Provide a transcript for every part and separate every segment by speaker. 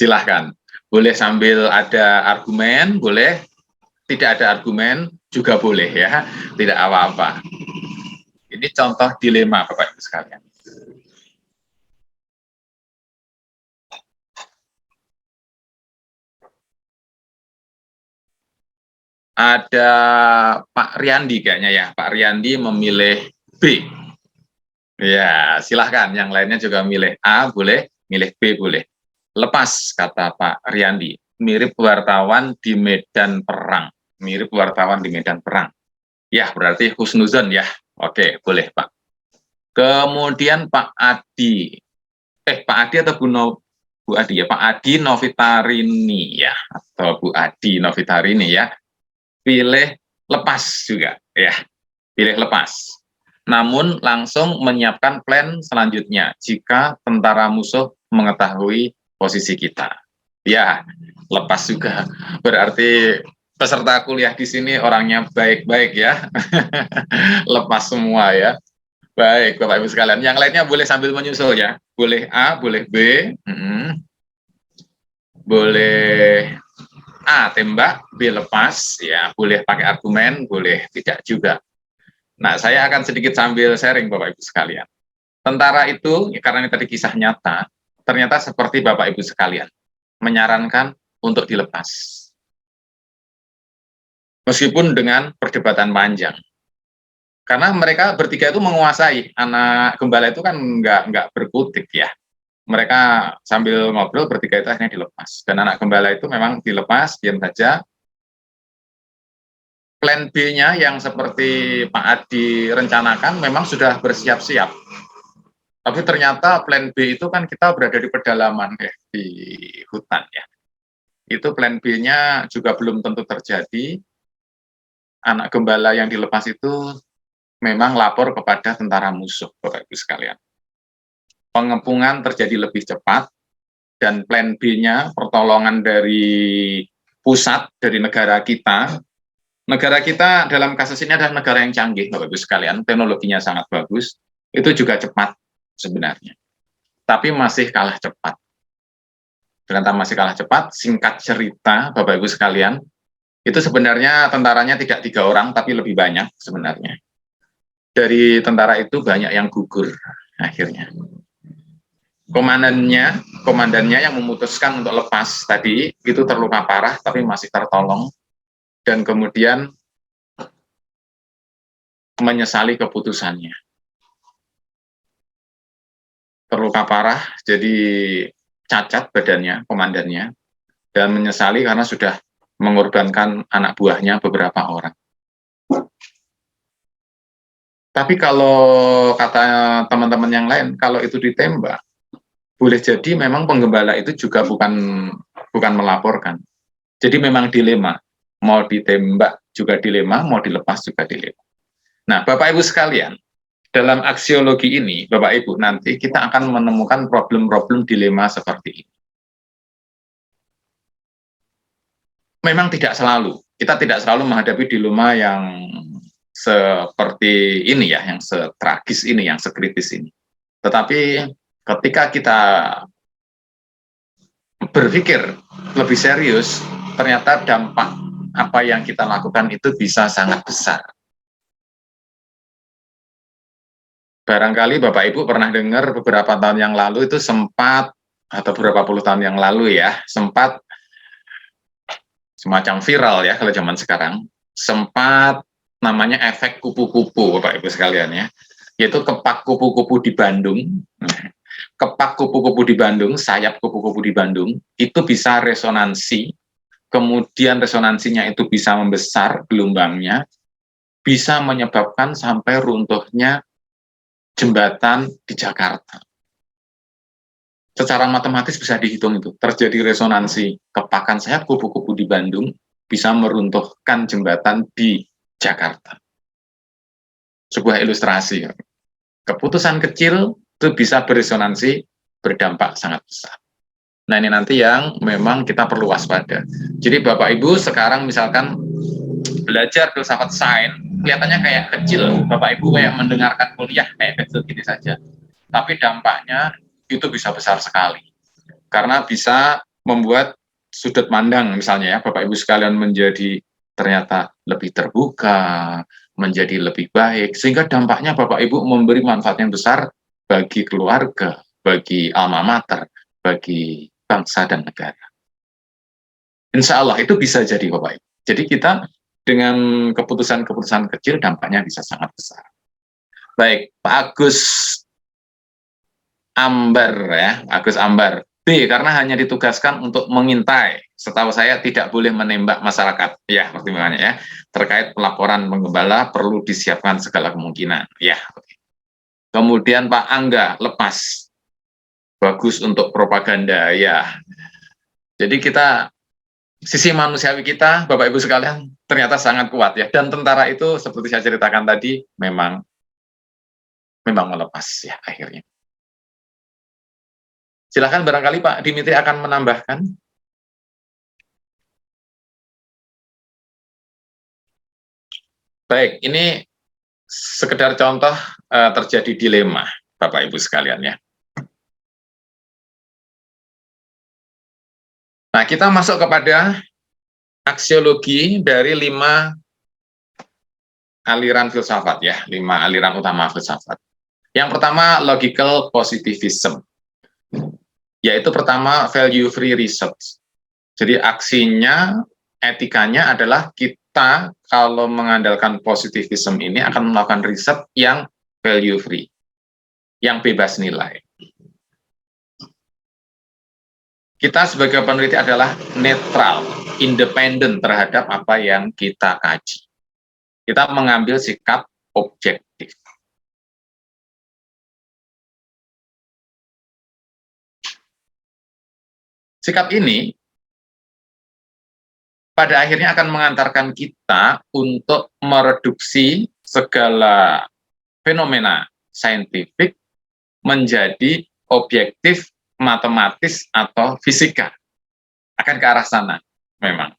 Speaker 1: Silahkan. Boleh sambil ada argumen, boleh. Tidak ada argumen juga boleh ya. Tidak apa-apa. Ini contoh dilema Bapak Ibu sekalian. Ada Pak Riyandi kayaknya ya. Pak Riyandi memilih B. Ya, silahkan. Yang lainnya juga milih A, boleh. Milih B, boleh. Lepas, kata Pak Riyandi. Mirip wartawan di medan perang. Mirip wartawan di medan perang. Ya, berarti husnuzon ya. Oke, boleh Pak. Kemudian Pak Adi. Pak Adi atau Bu Adi ya? Pak Adi Novitarini ya. Atau Bu Adi Novitarini ya. Pilih lepas juga ya. Pilih lepas. Namun langsung menyiapkan plan selanjutnya jika tentara musuh mengetahui posisi kita. Ya, lepas juga. Berarti peserta kuliah di sini orangnya baik-baik ya. Lepas semua ya. Baik, Bapak Ibu sekalian. Yang lainnya boleh sambil menyusul ya. Boleh A, boleh B. Boleh A, tembak, B, lepas. Ya, boleh pakai argumen, boleh tidak juga. Nah, saya akan sedikit sambil sharing Bapak Ibu sekalian. Tentara itu, karena ini tadi kisah nyata, ternyata seperti Bapak Ibu sekalian, menyarankan untuk dilepas. Meskipun dengan perdebatan panjang. Karena mereka bertiga itu menguasai, anak gembala itu kan nggak berkutik ya. Mereka sambil ngobrol bertiga itu akhirnya dilepas. Dan anak gembala itu memang dilepas, diam saja. Plan B-nya yang seperti Pak Adi rencanakan memang sudah bersiap-siap. Tapi ternyata plan B itu kan kita berada di pedalaman ya, di hutan ya. Itu plan B-nya juga belum tentu terjadi. Anak gembala yang dilepas itu memang lapor kepada tentara musuh, Bapak Ibu sekalian. Pengepungan terjadi lebih cepat, dan plan B-nya, pertolongan dari pusat, dari negara kita dalam kasus ini adalah negara yang canggih, Bapak Ibu sekalian, teknologinya sangat bagus, itu juga cepat sebenarnya. Tapi masih kalah cepat. Ternyata masih kalah cepat, singkat cerita, Bapak Ibu sekalian, itu sebenarnya tentaranya tidak 3 orang, tapi lebih banyak sebenarnya. Dari tentara itu banyak yang gugur akhirnya. Komandannya yang memutuskan untuk lepas tadi, itu terluka parah, tapi masih tertolong, dan kemudian menyesali keputusannya. Terluka parah, jadi cacat badannya, komandannya, dan menyesali karena sudah mengorbankan anak buahnya beberapa orang. Tapi kalau kata teman-teman yang lain, kalau itu ditembak, boleh jadi memang penggembala itu juga bukan melaporkan. Jadi memang dilema, mau ditembak juga dilema, mau dilepas juga dilema. Nah, Bapak Ibu sekalian, dalam aksiologi ini, Bapak Ibu, nanti kita akan menemukan problem-problem dilema seperti ini. Memang tidak selalu, kita tidak selalu menghadapi dilema yang seperti ini ya, yang setragis ini, yang sekritis ini. Tetapi ketika kita berpikir lebih serius, ternyata dampak apa yang kita lakukan itu bisa sangat besar. Barangkali Bapak Ibu pernah dengar beberapa tahun yang lalu itu sempat, atau beberapa puluh tahun yang lalu ya, sempat semacam viral ya kalau zaman sekarang, sempat namanya efek kupu-kupu Bapak Ibu sekalian ya, yaitu kepak kupu-kupu di Bandung. Kepak kupu-kupu di Bandung, sayap kupu-kupu di Bandung, itu bisa resonansi, kemudian resonansinya itu bisa membesar gelombangnya, bisa menyebabkan sampai runtuhnya jembatan di Jakarta. Secara matematis bisa dihitung itu, terjadi resonansi kepakan sayap kupu-kupu di Bandung, bisa meruntuhkan jembatan di Jakarta. Sebuah ilustrasi. Keputusan kecil itu bisa beresonansi, berdampak sangat besar. Nah, ini nanti yang memang kita perlu waspada. Jadi Bapak Ibu sekarang misalkan belajar filsafat sains, kelihatannya kayak kecil. Bapak Ibu kayak mendengarkan kuliah kayak kecil gini saja. Tapi dampaknya itu bisa besar sekali. Karena bisa membuat sudut pandang misalnya ya Bapak Ibu sekalian menjadi ternyata lebih terbuka, menjadi lebih baik, sehingga dampaknya Bapak Ibu memberi manfaat yang besar bagi keluarga, bagi alma mater, bagi bangsa dan negara. Insya Allah itu bisa jadi Bapak Ibu. Jadi kita dengan keputusan-keputusan kecil dampaknya bisa sangat besar. Baik, Pak Agus Ambar ya, Agus Ambar. B, karena hanya ditugaskan untuk mengintai. Setahu saya tidak boleh menembak masyarakat. Ya, pertimbangannya ya. Terkait pelaporan penggembala perlu disiapkan segala kemungkinan. Ya. Kemudian Pak Angga, lepas. Bagus untuk propaganda. Ya. Jadi kita, sisi manusiawi kita, Bapak Ibu sekalian, ternyata sangat kuat ya. Dan tentara itu, seperti saya ceritakan tadi, memang melepas ya akhirnya. Silakan barangkali Pak Dimitri akan menambahkan. Baik, ini sekedar contoh terjadi dilema Bapak Ibu sekalian ya. Nah, kita masuk kepada aksiologi dari 5 aliran filsafat ya, 5 aliran utama filsafat. Yang pertama, logical positivism. Yaitu pertama, value free research. Jadi aksinya, etikanya adalah kita kalau mengandalkan positivism ini akan melakukan riset yang value free, yang bebas nilai. Kita sebagai peneliti adalah netral, independen terhadap apa yang kita kaji. Kita mengambil sikap objektif. Sikap ini pada akhirnya akan mengantarkan kita untuk mereduksi segala fenomena saintifik menjadi objektif, matematis, atau fisika. Akan ke arah sana, memang.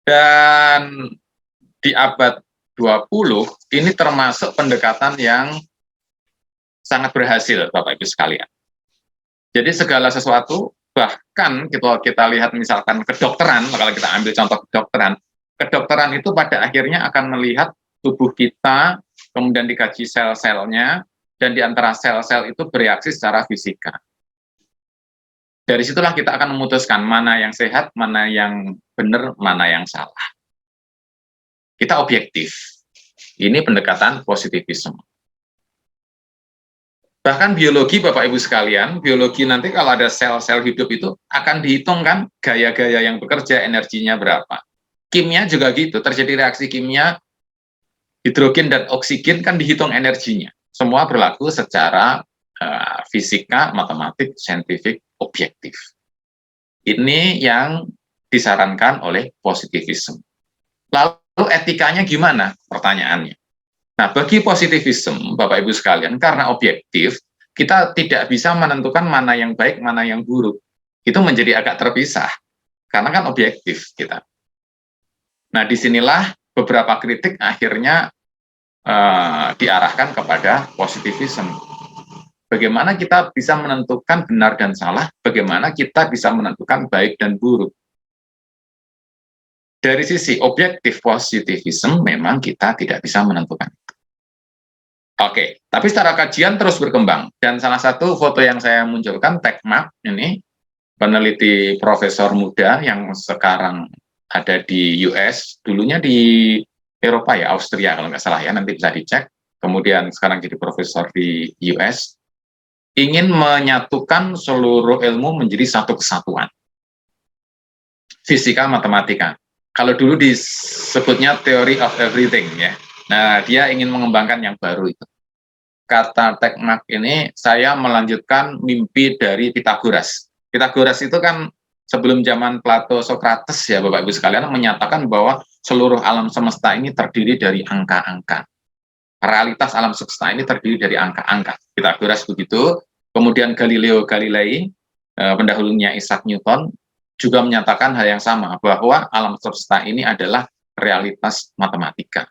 Speaker 1: Dan di abad 20, ini termasuk pendekatan yang sangat berhasil, Bapak Ibu sekalian. Jadi segala sesuatu, bahkan kita lihat misalkan kedokteran, kalau kita ambil contoh kedokteran itu pada akhirnya akan melihat tubuh kita, kemudian dikaji sel-selnya, dan di antara sel-sel itu bereaksi secara fisika. Dari situlah kita akan memutuskan mana yang sehat, mana yang benar, mana yang salah. Kita objektif. Ini pendekatan positivisme. Bahkan biologi, Bapak Ibu sekalian, biologi nanti kalau ada sel-sel hidup itu akan dihitung kan gaya-gaya yang bekerja, energinya berapa. Kimia juga gitu, terjadi reaksi kimia, hidrogen dan oksigen kan dihitung energinya. Semua berlaku secara fisika, matematik, saintifik, objektif. Ini yang disarankan oleh positivisme. Lalu etikanya gimana? Pertanyaannya. Nah, bagi positivisme, Bapak Ibu sekalian, karena objektif, kita tidak bisa menentukan mana yang baik, mana yang buruk. Itu menjadi agak terpisah, karena kan objektif kita. Nah, disinilah beberapa kritik akhirnya diarahkan kepada positivisme. Bagaimana kita bisa menentukan benar dan salah, bagaimana kita bisa menentukan baik dan buruk. Dari sisi objektif positivisme, memang kita tidak bisa menentukan. Oke, tapi secara kajian terus berkembang. Dan salah satu foto yang saya munculkan, TechMap, ini peneliti profesor muda yang sekarang ada di US, dulunya di Eropa ya, Austria kalau nggak salah ya, nanti bisa dicek. Kemudian sekarang jadi profesor di US, ingin menyatukan seluruh ilmu menjadi satu kesatuan. Fisika, matematika. Kalau dulu disebutnya theory of everything ya. Nah, dia ingin mengembangkan yang baru itu. Kata TechMap ini, saya melanjutkan mimpi dari Pythagoras. Pythagoras itu kan sebelum zaman Plato, Socrates ya Bapak Ibu sekalian, menyatakan bahwa seluruh alam semesta ini terdiri dari angka-angka. Realitas alam semesta ini terdiri dari angka-angka. Pythagoras begitu. Kemudian Galileo Galilei, pendahulunya Isaac Newton, juga menyatakan hal yang sama, bahwa alam semesta ini adalah realitas matematika.